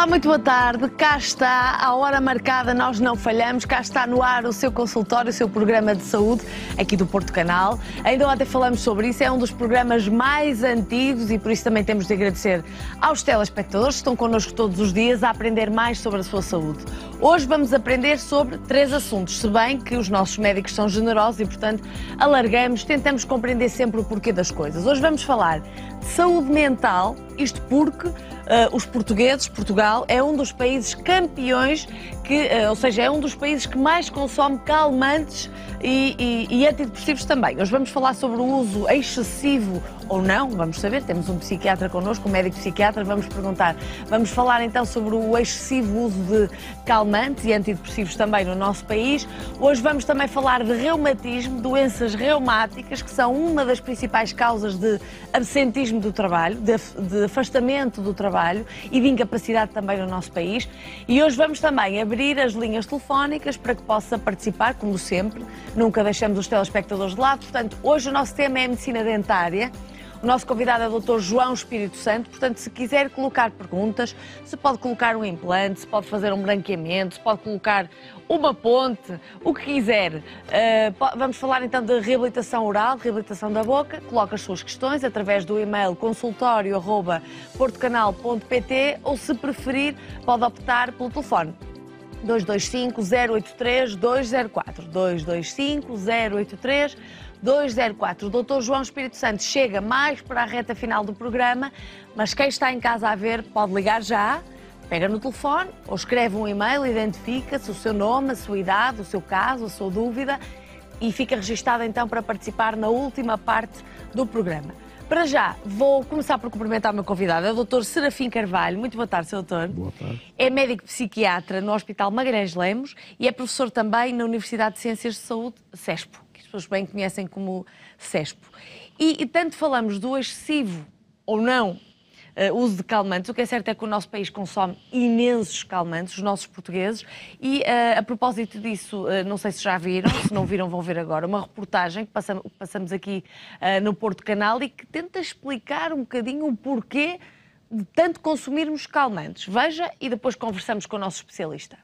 Olá, muito boa tarde. Cá está, à hora marcada, nós não falhamos. Cá está no ar o seu consultório, o seu programa de saúde, aqui do Porto Canal. Ainda ontem falamos sobre isso, é um dos programas mais antigos e por isso também temos de agradecer aos telespectadores que estão connosco todos os dias a aprender mais sobre a sua saúde. Hoje vamos aprender sobre 3 assuntos, se bem que os nossos médicos são generosos e, portanto, alargamos, tentamos compreender sempre o porquê das coisas. Hoje vamos falar de saúde mental, isto porque os portugueses, Portugal, é um dos países campeões, ou seja, é um dos países que mais consome calmantes e antidepressivos também. Hoje vamos falar sobre o uso excessivo ou não, vamos saber, temos um psiquiatra connosco, um médico psiquiatra, vamos perguntar. Vamos falar então sobre o excessivo uso de calmantes e antidepressivos também no nosso país. Hoje vamos também falar de reumatismo, doenças reumáticas, que são uma das principais causas de absentismo do trabalho, de afastamento do trabalho e de incapacidade também no nosso país. E hoje vamos também abrir as linhas telefónicas para que possa participar, como sempre, nunca deixamos os telespectadores de lado. Portanto, hoje o nosso tema é a medicina dentária. O nosso convidado é o Dr. João Espírito Santo, portanto, se quiser colocar perguntas, se pode colocar um implante, se pode fazer um branqueamento, se pode colocar uma ponte, o que quiser. Vamos falar então de reabilitação oral, reabilitação da boca. Coloca as suas questões através do e-mail consultorio@portocanal.pt ou, se preferir, pode optar pelo telefone 225 083 204, 225 083 204. O Dr. João Espírito Santo chega mais para a reta final do programa, mas quem está em casa a ver pode ligar já, pega no telefone ou escreve um e-mail, identifica-se, o seu nome, a sua idade, o seu caso, a sua dúvida e fica registado então para participar na última parte do programa. Para já, vou começar por cumprimentar o meu convidado, é o Dr. Serafim Carvalho. Muito boa tarde, Sr. Doutor. Boa tarde. É médico psiquiatra no Hospital Magalhães Lemos e é professor também na Universidade de Ciências de Saúde, CESPO, que as pessoas bem conhecem como CESPO. E tanto falamos do excessivo ou não uso de calmantes. O que é certo é que o nosso país consome imensos calmantes, os nossos portugueses, e a propósito disso, não sei se já viram, se não viram vão ver agora, uma reportagem que passamos aqui no Porto Canal e que tenta explicar um bocadinho o porquê de tanto consumirmos calmantes. Veja e depois conversamos com o nosso especialista.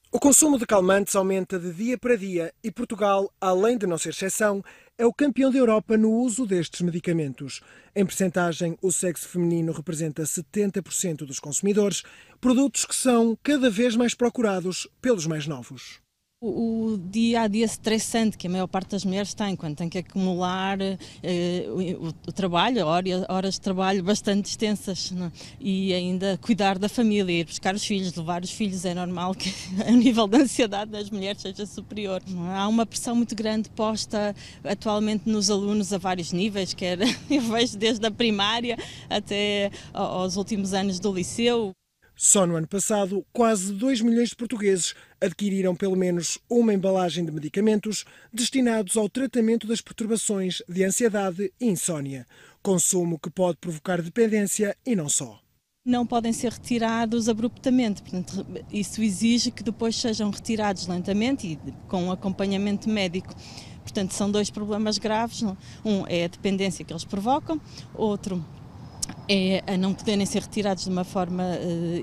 O consumo de calmantes aumenta de dia para dia e Portugal, além de não ser exceção, é o campeão da Europa no uso destes medicamentos. Em percentagem, o sexo feminino representa 70% dos consumidores, produtos que são cada vez mais procurados pelos mais novos. O dia-a-dia estressante que a maior parte das mulheres tem, quando tem que acumular o trabalho, horas de trabalho bastante extensas, não? E ainda cuidar da família, ir buscar os filhos, levar os filhos, é normal que o nível de ansiedade das mulheres seja superior. Há uma pressão muito grande posta atualmente nos alunos a vários níveis, quer eu vejo desde a primária até aos últimos anos do liceu. Só no ano passado, quase 2 milhões de portugueses adquiriram pelo menos uma embalagem de medicamentos destinados ao tratamento das perturbações de ansiedade e insónia, consumo que pode provocar dependência e não só. Não podem ser retirados abruptamente, portanto, isso exige que depois sejam retirados lentamente e com um acompanhamento médico. Portanto, são 2 problemas graves. Um é a dependência que eles provocam, outro é a não poderem ser retirados de uma forma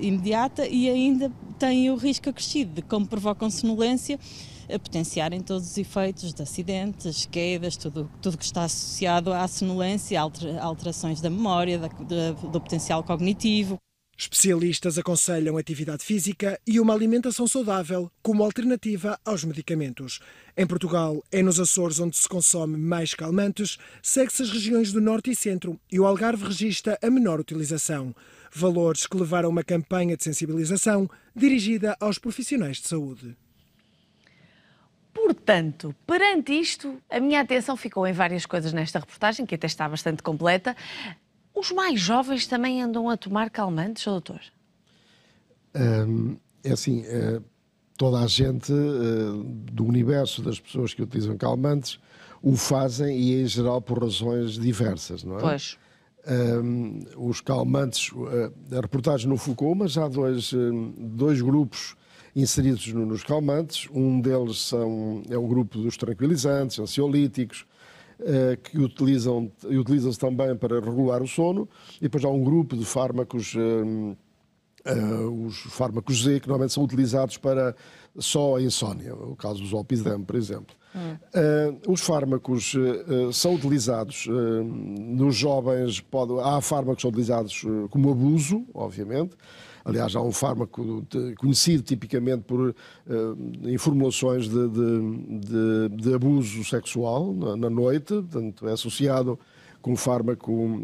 imediata e ainda têm o risco acrescido de, como provocam sonolência, a potenciarem todos os efeitos de acidentes, quedas, tudo que está associado à sonolência, alterações da memória, do potencial cognitivo. Especialistas aconselham atividade física e uma alimentação saudável como alternativa aos medicamentos. Em Portugal, é nos Açores onde se consome mais calmantes, segue-se as regiões do Norte e Centro e o Algarve registra a menor utilização. Valores que levaram a uma campanha de sensibilização dirigida aos profissionais de saúde. Portanto, perante isto, a minha atenção ficou em várias coisas nesta reportagem, que até está bastante completa. Os mais jovens também andam a tomar calmantes, doutor? É assim, toda a gente do universo das pessoas que utilizam calmantes o fazem e em geral por razões diversas, não é? Pois. Os calmantes, a reportagem não focou, mas há dois grupos inseridos nos calmantes. Um deles é o grupo dos tranquilizantes, ansiolíticos, que utilizam-se também para regular o sono, e depois há um grupo de fármacos, os fármacos Z, que normalmente são utilizados para só a insónia, o caso do Zolpidem, por exemplo. Os fármacos são utilizados nos jovens, há fármacos que são utilizados como abuso, obviamente. Aliás, há um fármaco conhecido tipicamente por em formulações de abuso sexual na noite, portanto, é associado com um fármaco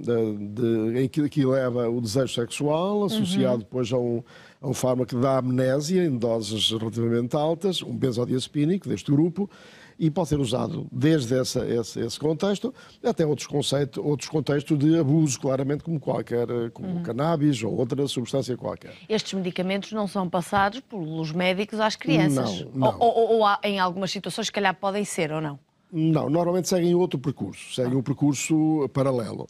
que leva o desejo sexual, associado depois a um fármaco que dá amnésia em doses relativamente altas, um benzodiazepínico deste grupo, e pode ser usado desde esse contexto até outros contextos de abuso, claramente, como cannabis ou outra substância qualquer. Estes medicamentos não são passados pelos médicos às crianças? Não. Ou em algumas situações, se calhar, podem ser, ou não? Não, normalmente seguem outro percurso, seguem um percurso paralelo.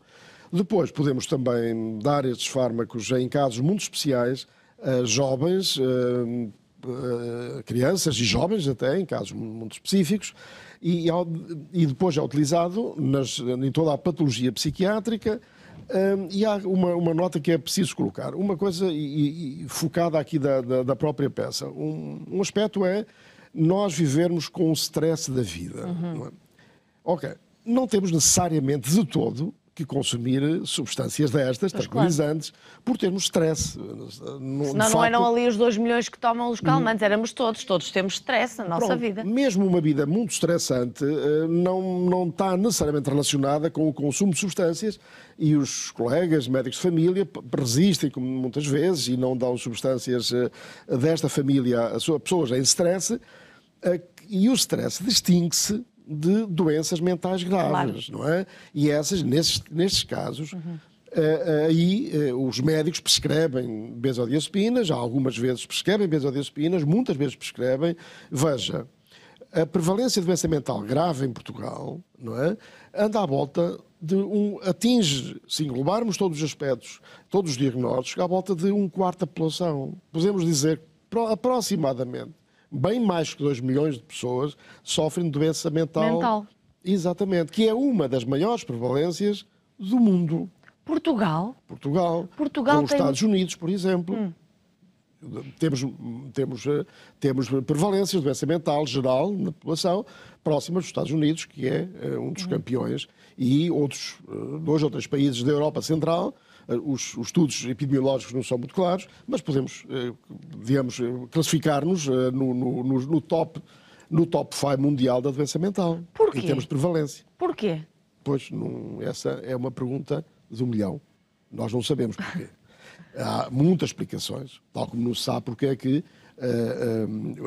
Depois podemos também dar estes fármacos em casos muito especiais a jovens, crianças e jovens até, em casos muito específicos, e depois é utilizado em toda a patologia psiquiátrica. E há uma nota que é preciso colocar, uma coisa focada aqui da própria peça. Um aspecto é nós vivermos com o stress da vida. Não é? Ok, não temos necessariamente de todo que consumir substâncias destas, tranquilizantes, por termos stress. Senão não eram ali os 2 milhões que tomam os calmantes, éramos todos temos stress na nossa vida. Mesmo uma vida muito estressante não está necessariamente relacionada com o consumo de substâncias, e os colegas médicos de família resistem muitas vezes e não dão substâncias desta família a pessoas em stress, e o stress distingue-se de doenças mentais graves, não é? E nestes casos, aí os médicos prescrevem benzodiazepinas, algumas vezes prescrevem benzodiazepinas, muitas vezes prescrevem. Veja, a prevalência de doença mental grave em Portugal, não é? Anda à volta atinge, se englobarmos todos os aspectos, todos os diagnósticos, à volta de 1/4 da população. Podemos dizer aproximadamente bem mais que 2 milhões de pessoas sofrem de doença mental. Exatamente, que é uma das maiores prevalências do mundo. Portugal Com os Estados Unidos, por exemplo. Temos prevalências de doença mental geral na população próximas dos Estados Unidos, que é um dos campeões, e outros 2 ou 3 países da Europa Central. Os estudos epidemiológicos não são muito claros, mas podemos, digamos, classificar-nos no top 5 mundial da doença mental. Porquê? Em termos de prevalência. Porquê? Pois, essa é uma pergunta de 1 milhão. Nós não sabemos porquê. Há muitas explicações, tal como não se sabe porque é que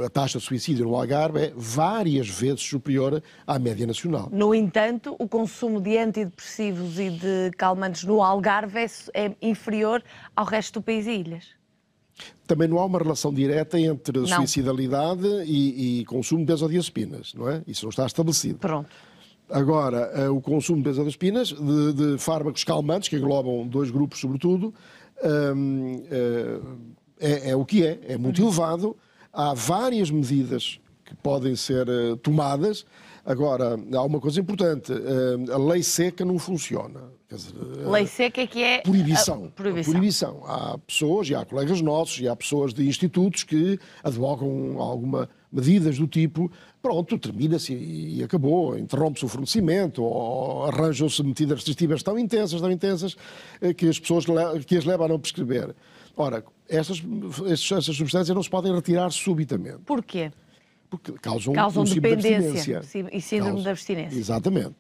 a taxa de suicídio no Algarve é várias vezes superior à média nacional. No entanto, o consumo de antidepressivos e de calmantes no Algarve é inferior ao resto do país e ilhas. Também não há uma relação direta entre suicidalidade e consumo de benzodiazepinas, não é? Isso não está estabelecido. Pronto. Agora, o consumo de benzodiazepinas, de fármacos calmantes, que englobam 2 grupos sobretudo, é o que é muito elevado. Há várias medidas que podem ser tomadas. Agora, há uma coisa importante, a lei seca não funciona. Quer dizer, lei seca é que é proibição. Há pessoas, e há colegas nossos, e há pessoas de institutos que advogam alguma medidas do tipo, pronto, termina-se e acabou, interrompe-se o fornecimento, ou arranjam-se medidas restritivas tão intensas que as pessoas que as levam a não prescrever. Ora, essas substâncias não se podem retirar subitamente. Porquê? Porque causam dependência e síndrome de abstinência. Exatamente.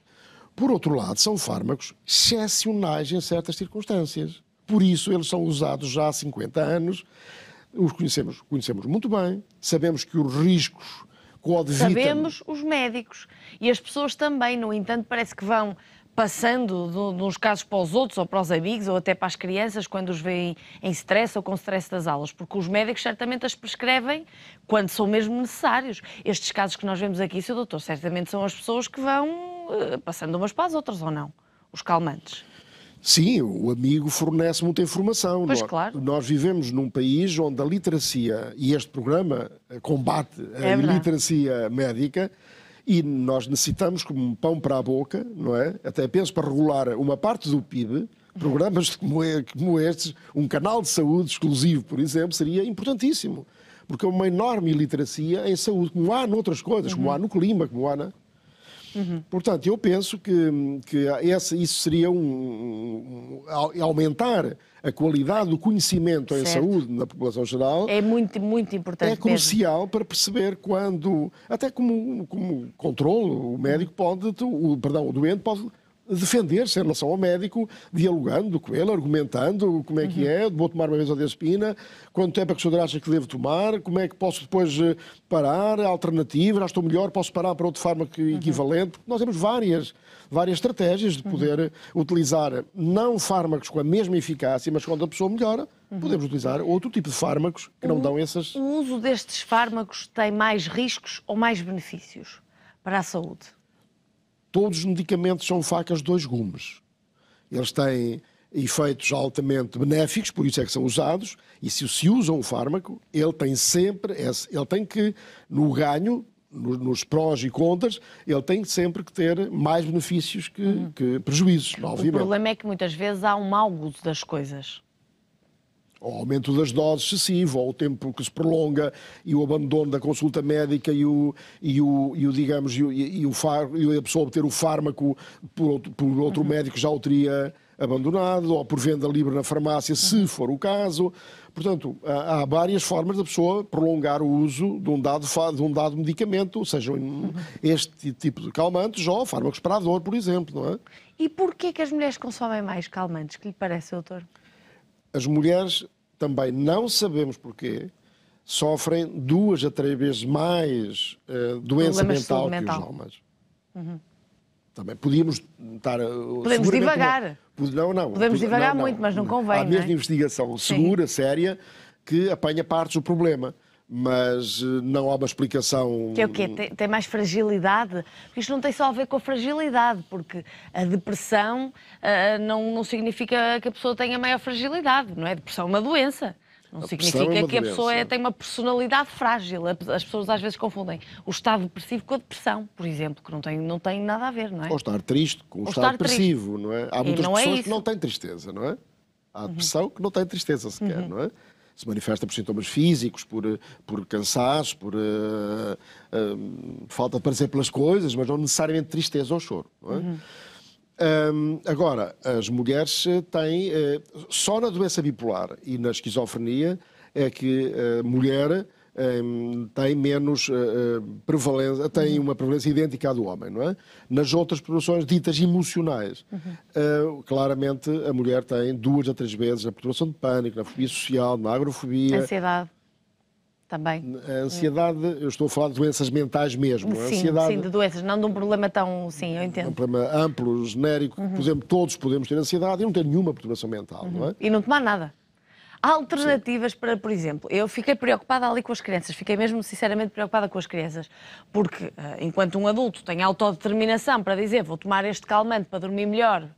Por outro lado, são fármacos excepcionais em certas circunstâncias. Por isso, eles são usados já há 50 anos. Os conhecemos muito bem. Sabemos que os riscos coadjuvam... Sabemos os médicos. E as pessoas também, no entanto, parece que vão passando de uns casos para os outros, ou para os amigos, ou até para as crianças, quando os veem em stress ou com stress das aulas, porque os médicos certamente as prescrevem quando são mesmo necessários. Estes casos que nós vemos aqui, Sr. Doutor, certamente são as pessoas que vão passando umas para as outras, ou não? Os calmantes. Sim, o amigo fornece muita informação. Pois, claro. Nós vivemos num país onde a literacia, e este programa combate a iliteracia médica, E nós necessitamos, como um pão para a boca, não é? Até penso para regular uma parte do PIB, programas como estes, um canal de saúde exclusivo, por exemplo, seria importantíssimo. Porque é uma enorme iliteracia em saúde, como há noutras coisas, como há no clima, como há na... Portanto, eu penso que isso seria aumentar a qualidade do conhecimento em saúde na população geral. É muito, muito importante. É crucial para perceber quando, até como controle, o médico pode, o doente pode defender-se em relação ao médico, dialogando com ele, argumentando como é que é, vou tomar uma benzodiazepina, quanto tempo é que o senhor acha que devo tomar, como é que posso depois parar, alternativa, já estou melhor, posso parar para outro fármaco equivalente. Nós temos várias estratégias de poder utilizar não fármacos com a mesma eficácia, mas quando a pessoa melhora, podemos utilizar outro tipo de fármacos que não dão essas... O uso destes fármacos tem mais riscos ou mais benefícios para a saúde? Todos os medicamentos são facas de dois gumes. Eles têm efeitos altamente benéficos, por isso é que são usados, e se usa um fármaco, ele tem que, no ganho, nos prós e contras, ele tem sempre que ter mais benefícios que prejuízos, obviamente. O problema é que muitas vezes há um mau uso das coisas. O aumento das doses excessivo, ou o tempo que se prolonga e o abandono da consulta médica e a pessoa obter o fármaco por outro médico que já o teria abandonado, ou por venda livre na farmácia, se for o caso. Portanto, há várias formas da pessoa prolongar o uso de um dado medicamento, sejam este tipo de calmantes ou fármacos para a dor, por exemplo, não é? E porquê que as mulheres consomem mais calmantes? Que lhe parece, doutor? As mulheres, também não sabemos porquê, sofrem 2 a 3 vezes mais doença mental que os homens. Também podíamos estar... Podemos divagar. Podemos divagar muito, mas não convém. Há mesmo investigação segura, séria, que apanha partes do problema. Mas não há uma explicação... Que é o quê? Tem mais fragilidade? Porque isto não tem só a ver com a fragilidade, porque a depressão não significa que a pessoa tenha maior fragilidade, não é? A depressão é uma doença. Não significa que a pessoa tem uma personalidade frágil. As pessoas às vezes confundem o estado depressivo com a depressão, por exemplo, que não tem nada a ver, não é? Ou estar triste com o estado depressivo, não é? Há muitas pessoas que não têm tristeza, não é? Há depressão que não tem tristeza sequer, não é? Se manifesta por sintomas físicos, por cansaço, por falta de prazer pelas coisas, mas não necessariamente tristeza ou choro. Não é? Agora, as mulheres têm, só na doença bipolar e na esquizofrenia, é que a mulher tem menos prevalência, tem uma prevalência idêntica à do homem, não é? Nas outras perturbações ditas emocionais, claramente a mulher tem 2 a 3 vezes na perturbação de pânico, na fobia social, na agrofobia. Ansiedade. Também. A ansiedade, eu estou a falar de doenças mentais mesmo. Sim, de doenças, não de um problema tão... Sim, eu entendo. Um problema amplo, genérico, por exemplo, todos podemos ter ansiedade e não ter nenhuma perturbação mental, não é? E não tomar nada. Há alternativas para, por exemplo, eu fiquei preocupada ali com as crianças, fiquei mesmo sinceramente preocupada com as crianças, porque enquanto um adulto tem autodeterminação para dizer vou tomar este calmante para dormir melhor,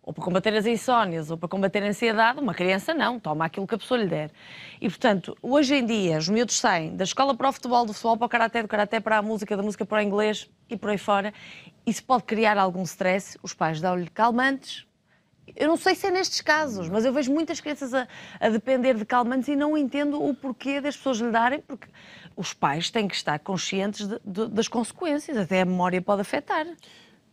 ou para combater as insónias, ou para combater a ansiedade, uma criança não, toma aquilo que a pessoa lhe der. E, portanto, hoje em dia, os miúdos saem da escola para o futebol, do futebol para o karaté, do karaté para a música, da música para o inglês e por aí fora. Isso pode criar algum stress, os pais dão-lhe calmantes. Eu não sei se é nestes casos, mas eu vejo muitas crianças a depender de calmantes e não entendo o porquê das pessoas lhe darem, porque os pais têm que estar conscientes das consequências, até a memória pode afetar.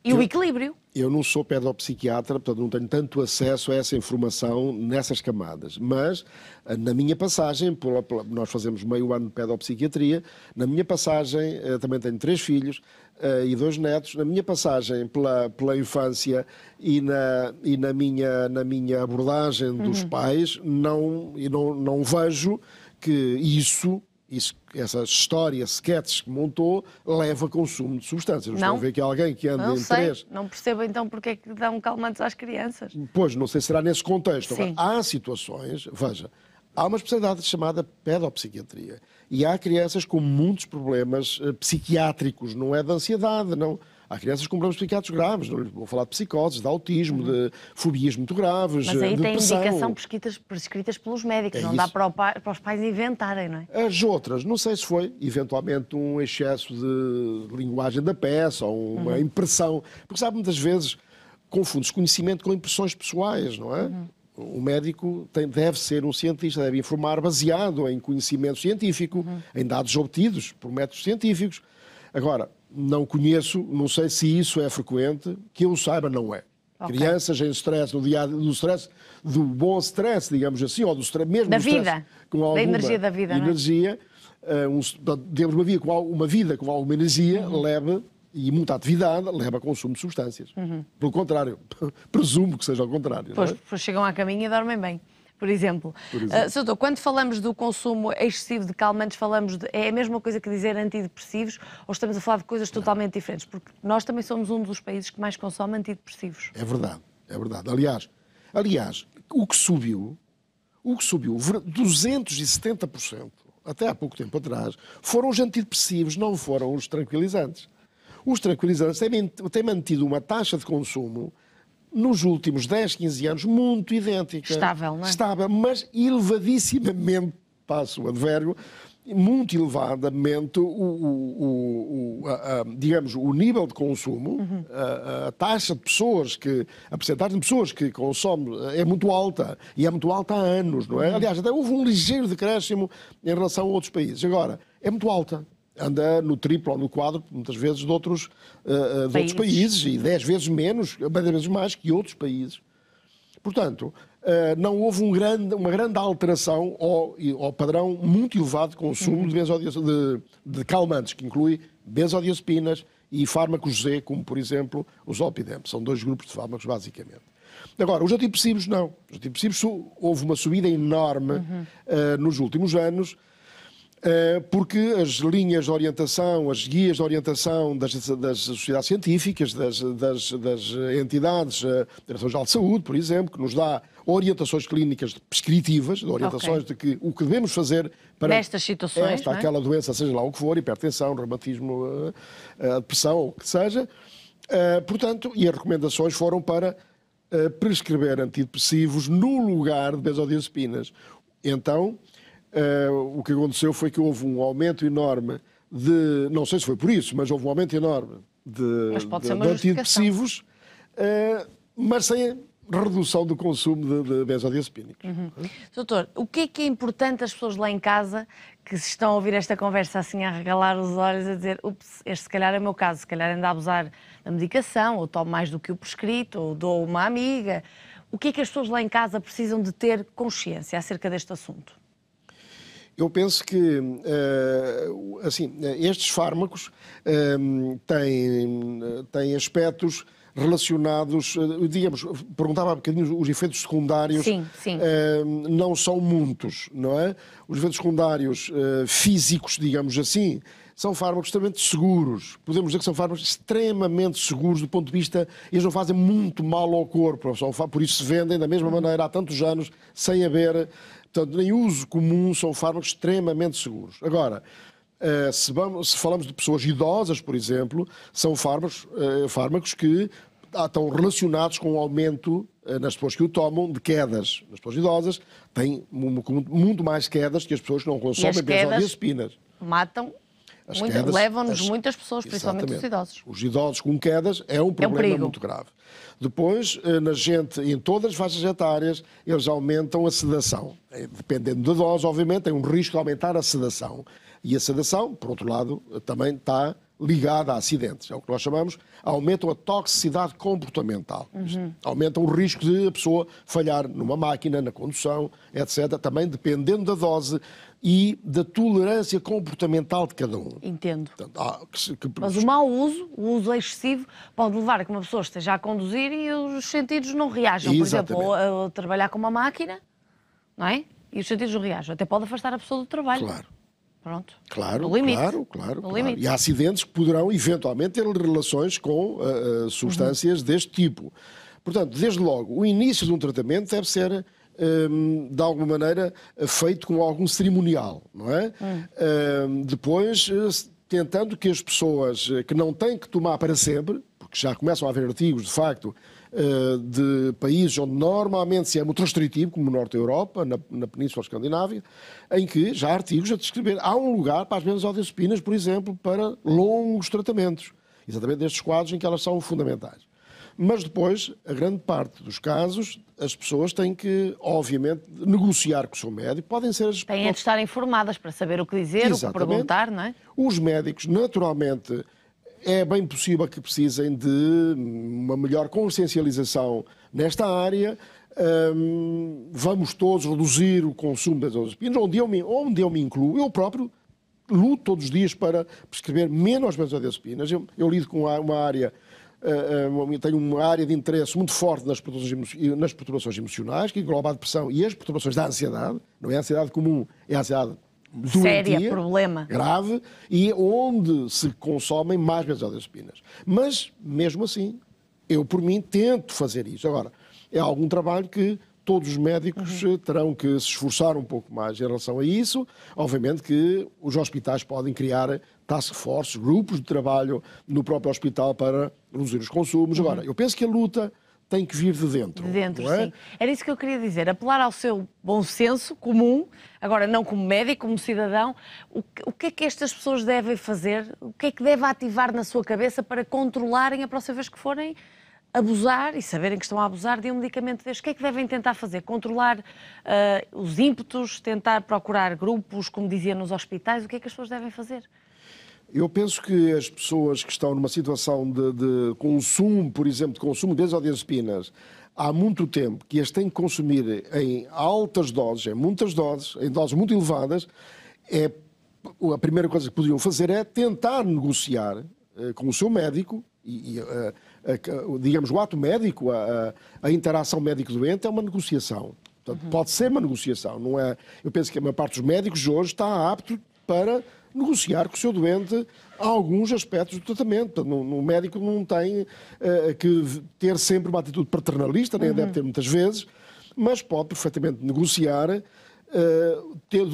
E o equilíbrio. Eu não sou pedopsiquiatra, portanto não tenho tanto acesso a essa informação nessas camadas, mas na minha passagem, nós fazemos meio ano de pedopsiquiatria, na minha passagem, também tenho 3 filhos e 2 netos, na minha passagem pela infância e na minha abordagem dos pais, não vejo que essa história, sketches que montou, leva a consumo de substâncias. Não estou a ver que alguém que anda em 3... Não percebo então porque é que dão calmantes às crianças. Pois, não sei se será nesse contexto. Sim. Há situações, veja, há uma especialidade chamada pedopsiquiatria e há crianças com muitos problemas psiquiátricos, não é de ansiedade, não. Há crianças com problemas psiquiátricos graves, não vou falar de psicoses, de autismo, de fobias muito graves, Mas aí de tem depressão. indicação prescritas pelos médicos, não dá para os pais inventarem, não é? As outras, não sei se foi eventualmente um excesso de linguagem da peça ou uma impressão, porque sabe, muitas vezes confunde-se conhecimento com impressões pessoais, não é? O médico deve ser um cientista, deve informar baseado em conhecimento científico, em dados obtidos por métodos científicos. Agora, não conheço, não sei se isso é frequente, que eu saiba, não é. Okay. Crianças em stress, do stress, do bom stress, digamos assim, ou do stress, mesmo da do vida, stress, com alguma da energia da vida, energia, temos uma vida com alguma energia, leva, e muita atividade, leva a consumo de substâncias. Pelo contrário, presumo que seja ao contrário. Pois, não é? Depois chegam à caminha e dormem bem. Por exemplo. Sr. Doutor, quando falamos do consumo excessivo de calmantes, é a mesma coisa que dizer antidepressivos ou estamos a falar de coisas totalmente diferentes? Porque nós também somos um dos países que mais consome antidepressivos. É verdade, é verdade. Aliás, o que subiu 270%, até há pouco tempo atrás, foram os antidepressivos, não foram os tranquilizantes. Os tranquilizantes têm mantido uma taxa de consumo nos últimos 10, 15 anos, muito idêntica. Estável, não é? Estável, mas elevadissimamente, passo o advérbio, muito elevadamente digamos, o nível de consumo, a taxa de pessoas a percentagem de pessoas que consomem é muito alta, e é muito alta há anos, não é? Aliás, até houve um ligeiro decréscimo em relação a outros países. Agora, é muito alta. Anda no triplo ou no quádruplo, muitas vezes, de outros países, e 10 vezes menos, 10 vezes mais que outros países. Portanto, não houve uma grande alteração ao padrão muito elevado de consumo de calmantes, que inclui benzodiazepinas e fármacos Z, como, por exemplo, os Zolpidem. São 2 grupos de fármacos, basicamente. Agora, os antidepressivos não. Os antidepressivos houve uma subida enorme nos últimos anos, porque as linhas de orientação, as guias de orientação das sociedades científicas, das entidades, da Direção-Geral de Saúde, por exemplo, que nos dá orientações clínicas prescritivas, orientações de que o que devemos fazer para nestas situações, não é? aquela doença, seja lá o que for, hipertensão, reumatismo, depressão, ou o que seja. Portanto, e as recomendações foram para prescrever antidepressivos no lugar de benzodiazepinas. Então, o que aconteceu foi que houve um aumento enorme não sei se foi por isso, mas houve um aumento enorme de antidepressivos, mas sem redução do consumo de benzodiazepínicos. Doutor, o que é importante as pessoas lá em casa que se estão a ouvir esta conversa assim a regalar os olhos, a dizer, ups, este se calhar é o meu caso, se calhar ando a abusar da medicação, ou tomo mais do que o prescrito, ou dou uma amiga. O que é que as pessoas lá em casa precisam de ter consciência acerca deste assunto? Eu penso que assim, estes fármacos têm aspectos relacionados, digamos, perguntava há bocadinho, os efeitos secundários sim. Não são muitos, não é? Os efeitos secundários físicos, digamos assim, são fármacos extremamente seguros. Podemos dizer que são fármacos extremamente seguros do ponto de vista, eles não fazem muito mal ao corpo, por isso se vendem da mesma maneira há tantos anos, sem haver... Portanto, em uso comum, são fármacos extremamente seguros. Agora, se falamos de pessoas idosas, por exemplo, são fármacos que estão relacionados com o aumento nas pessoas que o tomam de quedas. As pessoas idosas têm muito mais quedas que as pessoas que não consomem benzodiazepinas. Matam, levam-nos muitas pessoas, principalmente os idosos. Os idosos com quedas é um problema muito grave. Depois, em todas as faixas etárias, eles aumentam a sedação. Dependendo da dose, obviamente, tem um risco de aumentar a sedação. E a sedação, por outro lado, também está ligada a acidentes. É o que nós chamamos, aumentam a toxicidade comportamental. Aumentam o risco de a pessoa falhar numa máquina, na condução, etc. Também dependendo da dose e da tolerância comportamental de cada um. Entendo. Portanto, mas o mau uso, o uso excessivo, pode levar a que uma pessoa esteja a conduzir e os sentidos não reajam. Exatamente. Por exemplo, a trabalhar com uma máquina, não é? E os sentidos não reajam. Até pode afastar a pessoa do trabalho. Claro. Pronto. Claro, no limite. Claro. Limite. E há acidentes que poderão eventualmente ter relações com substâncias deste tipo. Portanto, desde logo, o início de um tratamento deve ser, de alguma maneira, feito com algum cerimonial, não é? Depois tentando que as pessoas que não têm que tomar para sempre, porque já começam a haver artigos, de facto, de países onde normalmente se é muito restritivo, como no Norte da Europa, na Península Escandinávia, em que já há artigos a descrever. Há um lugar para as benzodiazepinas, por exemplo, para longos tratamentos. Exatamente nestes quadros em que elas são fundamentais. Mas depois, a grande parte dos casos, as pessoas têm que, obviamente, negociar com o seu médico. Podem ser as... Têm de estar informadas para saber o que dizer, Exatamente. O que perguntar, não é? Os médicos, naturalmente, é bem possível que precisem de uma melhor consciencialização nesta área. Vamos todos reduzir o consumo das benzodiazepinas, onde eu me incluo. Eu próprio luto todos os dias para prescrever menos benzodiazepinas. Eu lido com uma área... tenho uma área de interesse muito forte nas perturbações emocionais, que engloba a depressão e as perturbações da ansiedade. Não é a ansiedade comum, é a ansiedade doentia, séria, problema grave, e onde se consomem mais benzodiazepinas. Mas, mesmo assim, eu, por mim, tento fazer isso. Agora, é algum trabalho que todos os médicos terão que se esforçar um pouco mais em relação a isso. Obviamente que os hospitais podem criar task forces, grupos de trabalho no próprio hospital para reduzir os consumos. Agora, eu penso que a luta tem que vir de dentro. De dentro, não é? sim. Era isso que eu queria dizer, apelar ao seu bom senso comum, agora não como médico, como cidadão, o que é que estas pessoas devem fazer, o que é que deve ativar na sua cabeça para controlarem a próxima vez que forem abusar e saberem que estão a abusar de um medicamento deste? O que é que devem tentar fazer? Controlar os ímpetos, tentar procurar grupos, como dizia nos hospitais, o que é que as pessoas devem fazer? Eu penso que as pessoas que estão numa situação de consumo, por exemplo, de consumo de benzodiazepinas, há muito tempo, que as têm que consumir em altas doses, em muitas doses, em doses muito elevadas, a primeira coisa que poderiam fazer é tentar negociar com o seu médico, digamos, o ato médico, a interação médico-doente é uma negociação. Portanto, pode ser uma negociação, não é? Eu penso que a maior parte dos médicos hoje está apto para negociar com o seu doente alguns aspectos do tratamento. Portanto, o médico não tem que ter sempre uma atitude paternalista, nem deve ter muitas vezes, mas pode perfeitamente negociar, ter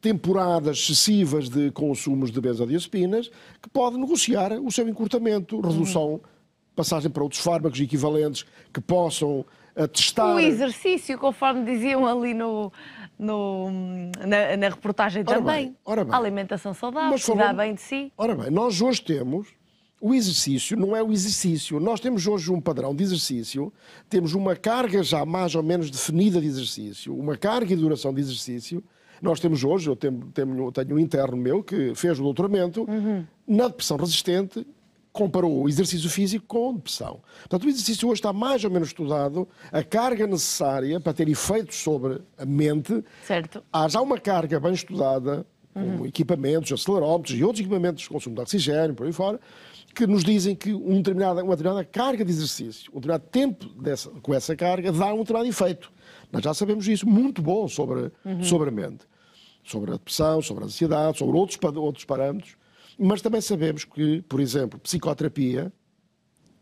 temporadas excessivas de consumos de benzodiazepinas, que pode negociar o seu encurtamento, redução, passagem para outros fármacos equivalentes que possam testar... O exercício, conforme diziam ali na reportagem também. Ora bem. A alimentação saudável, cuidar bem de si. Ora bem, nós hoje temos... O exercício não é o exercício. Nós temos hoje um padrão de exercício, temos uma carga já mais ou menos definida de exercício, uma carga e duração de exercício. Nós temos hoje, eu tenho um interno meu que fez o doutoramento na depressão resistente, comparou o exercício físico com depressão. Portanto, o exercício hoje está mais ou menos estudado, a carga necessária para ter efeitos sobre a mente. Certo. Há já uma carga bem estudada, com equipamentos, acelerómetros e outros equipamentos de consumo de oxigênio, por aí fora, que nos dizem que uma determinada carga de exercício, um determinado tempo com essa carga, dá um determinado efeito. Nós já sabemos isso, muito bom sobre a mente, sobre a depressão, sobre a ansiedade, sobre outros parâmetros, mas também sabemos que, por exemplo, psicoterapia,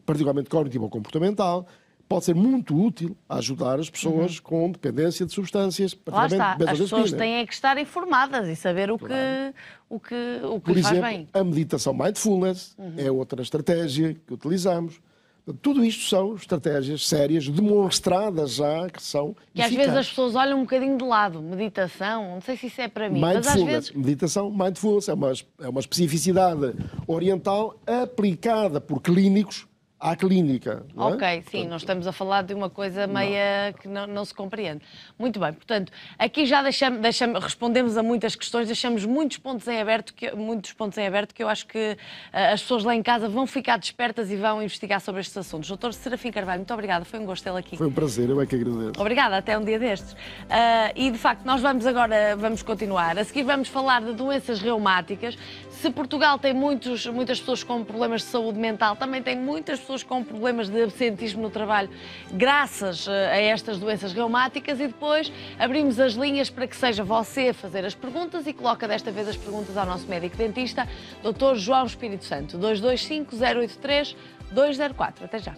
particularmente cognitivo-comportamental, pode ser muito útil a ajudar as pessoas com dependência de substâncias, Lá está, as benzodiazepinas. pessoas têm que estar informadas e saber o que Por lhes faz exemplo, bem. a meditação mindfulness é outra estratégia que utilizamos. Tudo isto são estratégias sérias, demonstradas já que são Que às eficazes. vezes as pessoas olham um bocadinho de lado. Meditação, não sei se isso é para mim, mas às vezes... Meditação mindfulness é uma especificidade oriental aplicada por clínicos à clínica. Não é? Ok, sim, Portanto, nós estamos a falar de uma coisa meia que não se compreende. Muito bem, portanto, aqui já respondemos a muitas questões, deixamos muitos pontos em aberto que eu acho que as pessoas lá em casa vão ficar despertas e vão investigar sobre estes assuntos. Doutor Serafim Carvalho, muito obrigada, foi um gosto tê-lo aqui. Foi um prazer, eu é que agradeço. Obrigada, até um dia destes. E, de facto, nós vamos continuar. A seguir vamos falar de doenças reumáticas. Se Portugal tem muitas pessoas com problemas de saúde mental, também tem muitas pessoas com problemas de absentismo no trabalho, graças a estas doenças reumáticas. E depois abrimos as linhas para que seja você a fazer as perguntas e coloca desta vez as perguntas ao nosso médico dentista, Dr. João Espírito Santo, 225 083 204. Até já.